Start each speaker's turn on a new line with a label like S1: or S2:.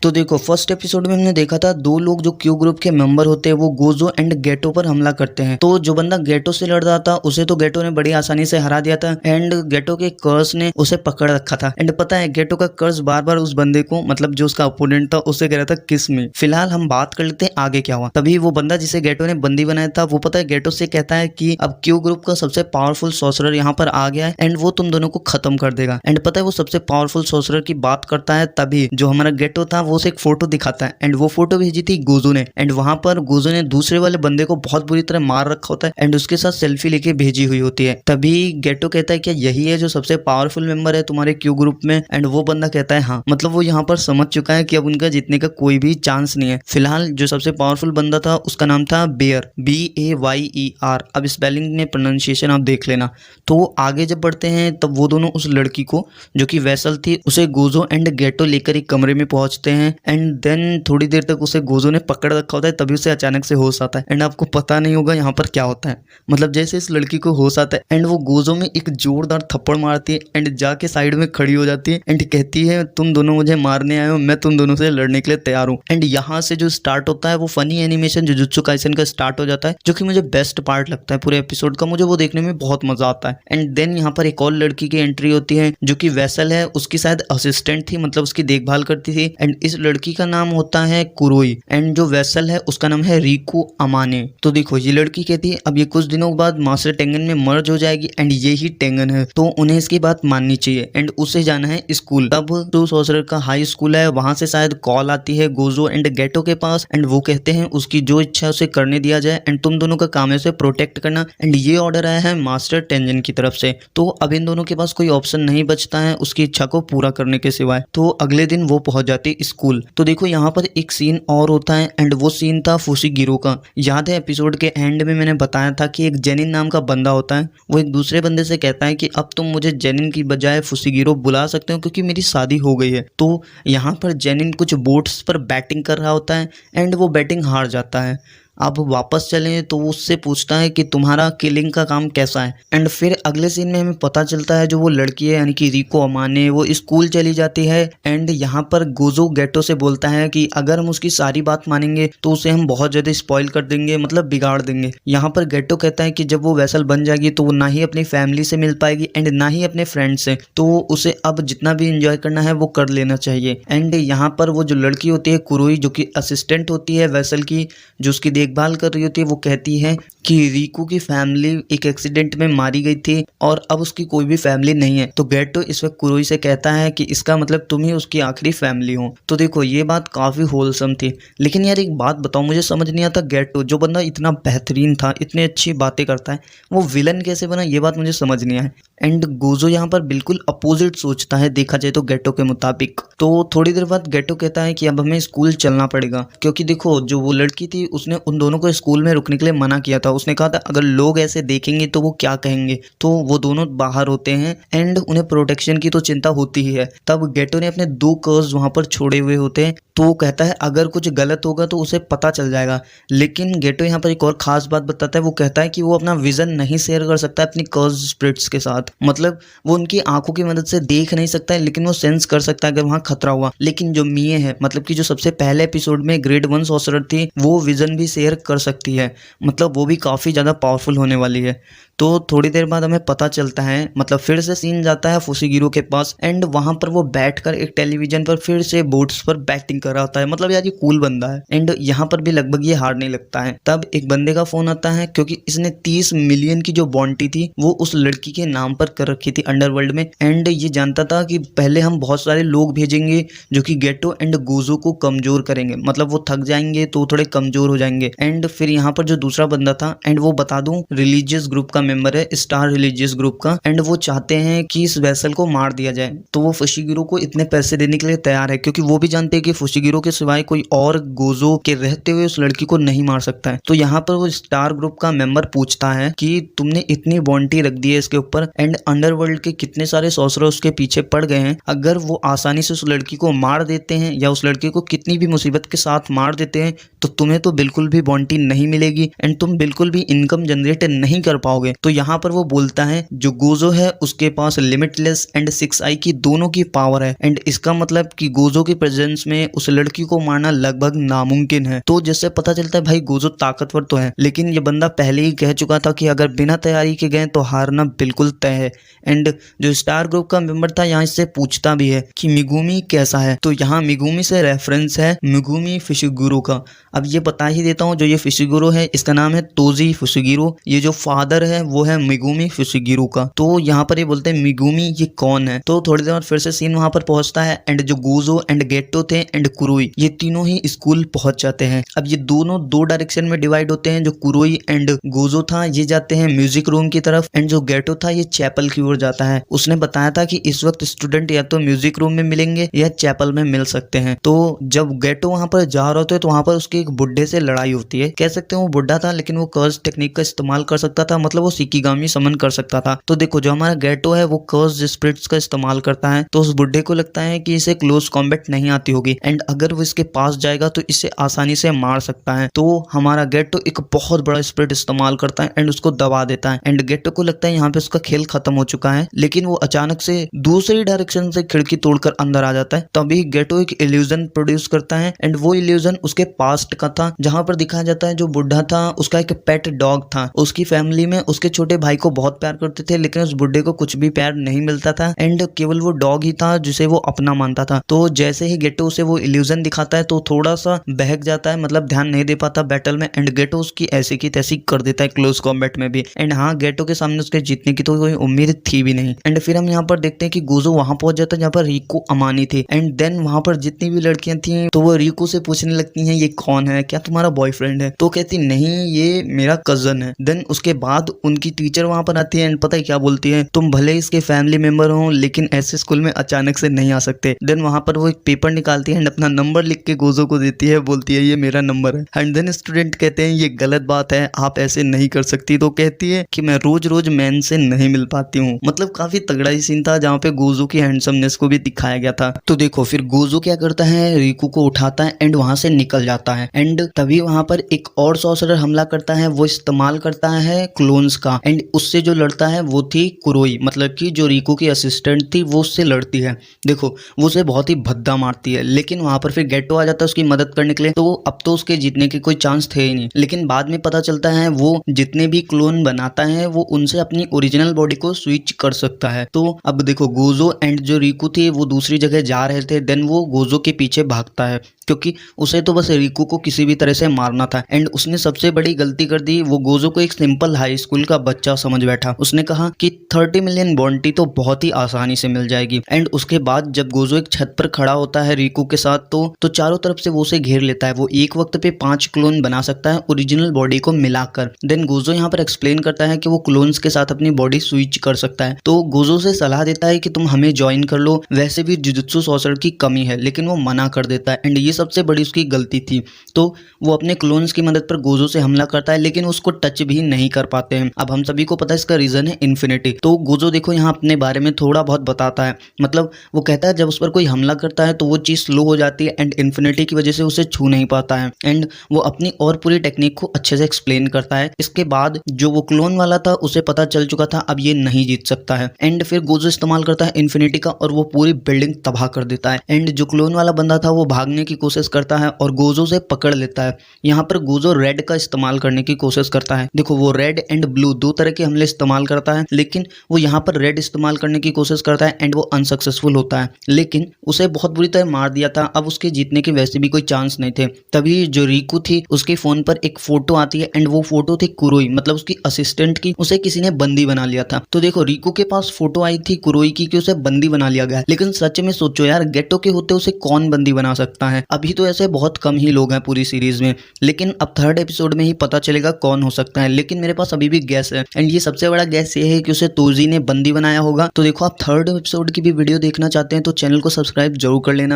S1: तो देखो first episode में हमने देखा था दो लोग जो क्यू ग्रुप के मेंबर होते हैं वो गोजो एंड गेटो पर हमला करते हैं। तो जो बंदा गेटो से लड़ रहा था उसे तो गेटो ने बड़ी आसानी से हरा दिया था एंड गेटो के कर्स ने उसे पकड़ रखा था। एंड पता है गेटो का कर्स बार बार उस बंदे को मतलब जो उसका अपोनेंट था उसे कह रहा था किस में। फिलहाल हम बात कर लेते हैं आगे क्या हुआ। तभी वो बंदा जिसे गेटो ने बंदी बनाया था वो पता है गेटो से कहता है कि अब क्यू ग्रुप का सबसे पावरफुल सॉर्सरर यहाँ पर आ गया है एंड वो तुम दोनों को खत्म कर देगा। एंड पता है वो सबसे पावरफुल सॉर्सरर की बात करता है तभी जो हमारा गेटो था वो उसे एक फोटो दिखाता है एंड वो फोटो भेजी थी गोजो ने। एंड वहां पर गोजो ने दूसरे वाले बंदे को बहुत बुरी तरह मार रखा होता है एंड उसके साथ सेल्फी लेके भेजी हुई होती है। तभी गेटो कहता है कि यही है जो सबसे पावरफुल मेंबर है तुम्हारे क्यू ग्रुप में। एंड वो बंदा कहता है हाँ, मतलब वो यहाँ पर समझ चुका है कि अब उनका जीतने का कोई भी चांस नहीं है। फिलहाल जो सबसे पावरफुल बंदा था उसका नाम था बेयर, BAYER। अब स्पेलिंग में प्रोनाउंसिएशन आप देख लेना। तो आगे जब बढ़ते हैं तब वो दोनों उस लड़की को जो कि वैसल थी उसे गोजो एंड गेटो लेकर एक कमरे में पहुंचते हैं एंड देन थोड़ी देर तक उसे गोजो ने पकड़ रखा होता है तभी उसे अचानक से होश आता है। एंड आपको पता नहीं होगा यहाँ पर क्या होता है। मतलब जैसे इस लड़की को होश आता है एंड वो गोजो में एक जोरदार थप्पड़ मारती है एंड जाके साइड में खड़ी हो जाती है एंड कहती है तुम दोनों मुझे मारने आए हो, मैं तुम दोनों से लड़ने के लिए तैयार हूँ। एंड यहाँ से जो स्टार्ट होता है वो फनी एनिमेशन जुजुत्सु काइसेन का स्टार्ट हो जाता है जो कि मुझे बेस्ट पार्ट लगता है पूरे एपिसोड का। मुझे वो देखने में बहुत मजा आता है। एंड देन यहाँ पर एक और लड़की की एंट्री होती है जो कि वैसल है, उसकी शायद असिस्टेंट थी, मतलब उसकी देखभाल करती थी। एंड इस लड़की का नाम होता है कुरोई एंड जो वैसल है उसका नाम है रिको अमाने। तो देखो ये लड़की कहती है अब ये कुछ दिनों के बाद मास्टर टेंगन में मर्ज हो जाएगी एंड ये ही टेंगन है तो उन्हें इसकी बात माननी चाहिए एंड उसे जाना है स्कूल। तब टू सॉर्सरर का हाई स्कूल है, वहां से शायद कॉल आती है गोजो एंड गेटो के पास एंड वो कहते हैं उसकी जो इच्छा है उसे करने दिया जाए एंड तुम दोनों का काम है उसे प्रोटेक्ट करना। एंड ये ऑर्डर आया है मास्टर टेंजन की तरफ से। तो अब इन दोनों के पास कोई ऑप्शन नहीं बचता है उसकी इच्छा को पूरा करने के सिवाय। तो अगले दिन वो पहुंच जाती है स्कूल। तो देखो यहाँ पर एक सीन और होता है एंड वो सीन था फुशिगिरो का। याद है एपिसोड के एंड में मैंने बताया था कि एक जेनिन नाम का बंदा होता है, वो एक दूसरे बंदे से कहता है कि अब तुम मुझे जेनिन की बजाय फुशिगिरो बुला सकते हो क्योंकि मेरी शादी हो गई है। तो यहाँ पर जेनिन कुछ बोट्स पर बैटिंग कर रहा होता है एंड वो बैटिंग हार जाता है। अब वापस चलें तो वो उससे पूछता है कि तुम्हारा किलिंग का काम कैसा है। एंड फिर अगले सीन में हमें पता चलता है जो वो लड़की है यानी कि रिको अमाने वो स्कूल चली जाती है एंड यहाँ पर गोजो गेटो से बोलता है कि अगर हम उसकी सारी बात मानेंगे तो उसे हम बहुत ज्यादा स्पॉइल कर देंगे, मतलब बिगाड़ देंगे। यहाँ पर गेटो कहता है कि जब वो वैसल बन जाएगी तो वो ना ही अपनी फैमिली से मिल पाएगी एंड ना ही अपने फ्रेंड से, तो उसे अब जितना भी इंजॉय करना है वो कर लेना चाहिए। एंड यहाँ पर वो जो लड़की होती है कुरोई जो कि असिस्टेंट होती है वैसल की, जो उसकी देखभाल कर रही होती है, वो कहती है कि रिको की फैमिली एक एक्सीडेंट में मारी गई थी और अब उसकी कोई भी फैमिली नहीं है। तो गेटो इस वक्त कुरोई से कहता है कि इसका मतलब तुम ही उसकी आखिरी फैमिली हो। तो देखो ये बात काफी होलसम थी। लेकिन यार एक बात बताओ, मुझे समझ नहीं आता गेटो जो बंदा इतना बेहतरीन था, इतनी अच्छी बातें करता है, वो विलन कैसे बना, ये बात मुझे समझ नहीं आई। एंड गोजो यहाँ पर बिल्कुल अपोजिट सोचता है देखा जाए तो गेटो के मुताबिक। तो थोड़ी देर बाद गेटो कहता है कि अब हमें स्कूल चलना पड़ेगा क्योंकि देखो जो वो लड़की थी उसने उन दोनों को स्कूल में रुकने के लिए मना किया था। उसने कहा था अगर लोग ऐसे देखेंगे तो वो क्या कहेंगे। तो वो दोनों बाहर होते हैं एंड उन्हें प्रोटेक्शन की तो चिंता होती ही है। तब गेटो ने अपने 2 कर्स वहां पर छोड़े हुए होते हैं। तो वो कहता है अगर कुछ गलत होगा तो उसे पता चल जाएगा। लेकिन गेटो यहाँ पर एक और खास बात बताता है, वो कहता है कि वो अपना विजन नहीं शेयर कर सकता अपनी कर्स स्पिरिट्स के साथ। मतलब वो उनकी आंखों की मदद से देख नहीं सकता है लेकिन वो सेंस कर सकता है अगर वहां खतरा हुआ। लेकिन जो मिए है, मतलब कि जो सबसे पहले एपिसोड में ग्रेड 1 सॉर्सरर थी, वो विजन भी शेयर कर सकती है। मतलब वो भी काफी ज्यादा पावरफुल होने वाली है। तो थोड़ी देर बाद हमें पता चलता है, मतलब फिर से सीन जाता है फुशिगिरो के पास एंड वहां पर वो बैठकर एक टेलीविजन पर फिर से बोट्स पर बैटिंग कर रहा होता है। मतलब यार ये कूल बंदा है एंड यहाँ पर भी लगभग ये हार नहीं लगता है। तब एक बंदे का फोन आता है क्योंकि इसने 30 मिलियन की जो बॉन्टी थी वो उस लड़की के नाम पर कर रखी थी अंडरवर्ल्ड में। एंड ये जानता था कि पहले हम बहुत सारे लोग भेजेंगे जो कि गेटो एंड गोजो को कमजोर करेंगे, मतलब वो थक जाएंगे तो थोड़े कमजोर हो जाएंगे। एंड फिर यहाँ पर जो दूसरा बंदा था, एंड वो बता दूं रिलीजियस ग्रुप का मेंबर है, स्टार रिलीजियस ग्रुप का, एंड वो चाहते हैं कि इस वेसल को मार दिया जाए। तो वो फुशिगिरो को इतने पैसे देने के लिए तैयार है क्योंकि वो भी जानते हैं कि फुशिगिरो के सिवाय कोई और गोजो के रहते हुए उस लड़की को नहीं मार सकता है। तो यहाँ पर वो स्टार ग्रुप का मेंबर पूछता है कि तुमने इतनी बॉन्टी रख दी है इसके ऊपर एंड अंडरवर्ल्ड के कितने सारे सॉर्सरर उसके पीछे पड़ गए हैं, अगर वो आसानी से उस लड़की को मार देते हैं या उस लड़की को कितनी भी मुसीबत के साथ मार देते हैं तो तुम्हें तो बिल्कुल भी बॉन्टी नहीं मिलेगी एंड तुम बिल्कुल भी इनकम जनरेट नहीं कर पाओगे। तो यहाँ पर वो बोलता है जो गोजो है उसके पास लिमिटलेस एंड 6 आई की दोनों की पावर है एंड इसका मतलब कि गोजो की प्रेजेंस में उस लड़की को मारना लगभग नामुमकिन है। तो जिससे पता चलता है भाई गोजो ताकतवर तो है, लेकिन ये बंदा पहले ही कह चुका था कि अगर बिना तैयारी के गए तो हारना बिल्कुल तय है। एंड जो स्टार ग्रुप का मेंबर था यहाँ इससे पूछता भी है कि मिगुमी कैसा है, तो यहाँ मिगुमी से रेफरेंस है मिगुमी फुशिगिरो का। अब ये बता ही देता हूँ, जो ये फुशिगिरो है इसका नाम है तोजी फुशिगिरो, ये जो फादर है वो है मिगुमी फुशिगिरो का। तो यहाँ पर ये बोलते हैं मिगुमी ये कौन है। तो थोड़ी देर बाद फिर से सीन वहां पर पहुंचता है एंड जो गोजो एंड गेटो थे एंड कुरोई ये तीनों ही स्कूल पहुंच जाते हैं। अब ये दोनों दो डायरेक्शन में डिवाइड होते हैं। जो कुरोई एंड गोजो था ये जाते हैं म्यूजिक रूम की तरफ एंड जो गेटो था ये चैपल की ओर जाता है। उसने बताया था कि इस वक्त स्टूडेंट या तो म्यूजिक रूम में मिलेंगे या चैपल में मिल सकते हैं। तो जब गेटो वहां पर जा रहा होता है तो वहां पर उसके एक बुड्ढे से लड़ाई होती है। कह सकते हैं वो बुड्ढा था लेकिन वो कर्स टेक्निक का इस्तेमाल कर सकता था, मतलब वो शिकिगामी समन कर सकता था। तो देखो जो हमारा गेटो है वो कर्स स्पिरिट्स का इस्तेमाल करता है, तो उस बुड्ढे को लगता है कि इसे क्लोज कॉम्बैट नहीं आती होगी एंड अगर वो इसके पास जाएगा तो इसे आसानी से मार सकता है। तो हमारा गेटो एक बहुत बड़ा स्पिरिट इस्तेमाल करता है एंड उसको दबा देता है एंड गेटो को लगता है यहाँ पे उसका खेल खत्म हो चुका है, लेकिन वो अचानक से दूसरी डायरेक्शन से खिड़की तोड़कर अंदर आ जाता है। तभी गेटो एक इल्यूजन प्रोड्यूस करता है एंड वो इल्यूजन उसके पास्ट का था, जहां पर दिखाया जाता है जो बुढ़ा था उसका एक पेट डॉग था। उसकी फैमिली में उसके छोटे भाई को बहुत प्यार करते थे लेकिन उस बुढ़े को कुछ भी प्यार नहीं मिलता था एंड केवल वो डॉग ही था जिसे वो अपना मानता था। तो जैसे ही गेटो उसे वो इल्यूजन दिखाता है तो थोड़ा सा बहक जाता है, मतलब ध्यान नहीं दे पाता बैटल में एंड गेटो उसकी ऐसी की तैसी कर देता है क्लोज कॉम्बैट में भी। एंड हाँ गेटो के सामने उसके जीतने की तो कोई उम्मीद थी भी नहीं। एंड फिर हम यहाँ पर देखते हैं कि गोजो वहां पहुंच जाता है जहाँ पर रिको अमानी थी एंड देन वहां पर जितनी भी लड़कियां थी तो वो रिको से पूछने लगती हैं ये कौन है, क्या तुम्हारा बॉयफ्रेंड है। तो कहती नहीं ये मेरा कजन है। देन उसके बाद उनकी टीचर वहां पर आती है एंड पता है क्या बोलती है, तुम भले इसके फैमिली मेंबर हो लेकिन ऐसे स्कूल में अचानक से नहीं आ सकते। देन वहां पर वो एक पेपर निकालती है एंड अपना नंबर लिख के गोजो को देती है, बोलती है ये मेरा नंबर है। एंड देन स्टूडेंट कहते हैं ये गलत बात है, आप ऐसे नहीं कर सकती। तो कहती है कि मैं रोज रोज मैन से नहीं मिल पाती हूँ। मतलब काफी तगड़ा ही सीन था जहाँ पे गोजो की हैंडसमनेस को भी दिखाया गया था। तो देखो फिर गोजो क्या करता है, रिको को उठाता है एंड वहां से निकल जाता है एंड तभी वहां पर एक और सॉर्सरर हमला करता है। वो इस्तेमाल करता है क्लोन्स का एंड उससे जो लड़ता है वो थी कुरोई, मतलब कि जो रिको की असिस्टेंट थी वो उससे लड़ती है। देखो वो उसे बहुत ही भद्दा मारती है लेकिन वहां पर फिर गेटो आ जाता है उसकी मदद करने के लिए। तो अब तो उसके जीतने के कोई चांस थे ही नहीं, लेकिन बाद में पता चलता है वो जितने भी क्लोन बनाता है वो उनसे अपनी ओरिजिनल बॉडी को स्विच कर सकता है। तो अब देखो गोजो एंड जो रिको थी वो दूसरी जगह जा रहे थे। देन वो गोजो के पीछे भागता है क्योंकि उसे तो बस रिको को किसी भी तरह से मारना था एंड उसने सबसे बड़ी गलती कर दी। वो गोजो को एक सिंपल हाई स्कूल का बच्चा समझ बैठा। उसने कहा कि 30 मिलियन बॉन्टी तो बहुत ही आसानी से मिल जाएगी। एंड उसके बाद जब गोजो एक छत पर खड़ा होता है रिको के साथ तो चारों तरफ से वो उसे घेर लेता है। वो एक वक्त पे 5 क्लोन बना सकता है ओरिजिनल बॉडी को मिलाकर। देन गोजो यहाँ पर एक्सप्लेन करता है कि वो क्लोन्स के साथ अपनी बॉडी स्विच कर सकता है। तो गोजो से सलाह देता है कि तुम हमें ज्वाइन कर लो, वैसे भी जुजुत्सु सॉर्सर की कमी है, लेकिन वो मना कर देता है एंड ये सबसे बड़ी उसकी गलती थी। तो वो अपने क्लोन्स की मदद पर गोजो से हमला करता है लेकिन उसको टच भी नहीं कर पाते हैं। अब हम सभी को पता है इसका रीजन है इन्फिनिटी। तो गोजो देखो यहाँ अपने बारे में थोड़ा बहुत बताता है, मतलब वो कहता है जब उस पर कोई हमला करता है तो वो चीज स्लो हो जाती है एंड इन्फिनिटी की वजह से उसे छू नहीं पाता है एंड वो अपनी और पूरी टेक्निक को अच्छे से एक्सप्लेन करता है। इसके बाद जो वो क्लोन वाला था उसे पता चल चुका था अब ये नहीं जीत सकता है एंड फिर गोजो इस्तेमाल करता है इन्फिनिटी का और वो पूरी बिल्डिंग तबाह कर देता है एंड जो क्लोन वाला बंदा था वो भागने की कोशिश करता है और गोजो से पकड़ लेता है। यहाँ पर गोजो रेड का इस्तेमाल करने की कोशिश करता है। देखो वो रेड एंड ब्लू दो तरह के हमले इस्तेमाल करता है लेकिन वो यहाँ पर रेड इस्तेमाल करने की कोशिश करता है एंड वो अनसक्सेसफुल होता है, लेकिन उसे बहुत बुरी तरह मार दिया था। अब उसके जीतने के वैसे भी कोई चांस नहीं थे। तभी जो रिको थी उसके फोन पर एक फोटो आती है एंड वो फोटो थी कुरोई, मतलब उसकी असिस्टेंट की। उसे किसी ने बंदी बना लिया था। तो देखो रिको के पास फोटो आई थी कुरोई की कि उसे बंदी बना लिया गया, लेकिन सच में सोचो यार गेटो के होते उसे कौन बंदी बना सकता है। अभी तो ऐसे बहुत कम ही लोग हैं पूरी सीरीज में, लेकिन अब 3rd एपिसोड में ही पता चलेगा कौन हो सकता है। लेकिन मेरे पास अभी भी गैस है एंड ये सबसे बड़ा गैस ये है कि उसे तोजी ने बंदी बनाया होगा। तो देखो आप 3rd एपिसोड की भी वीडियो देखना चाहते हैं तो चैनल को सब्सक्राइब जरूर कर लेना।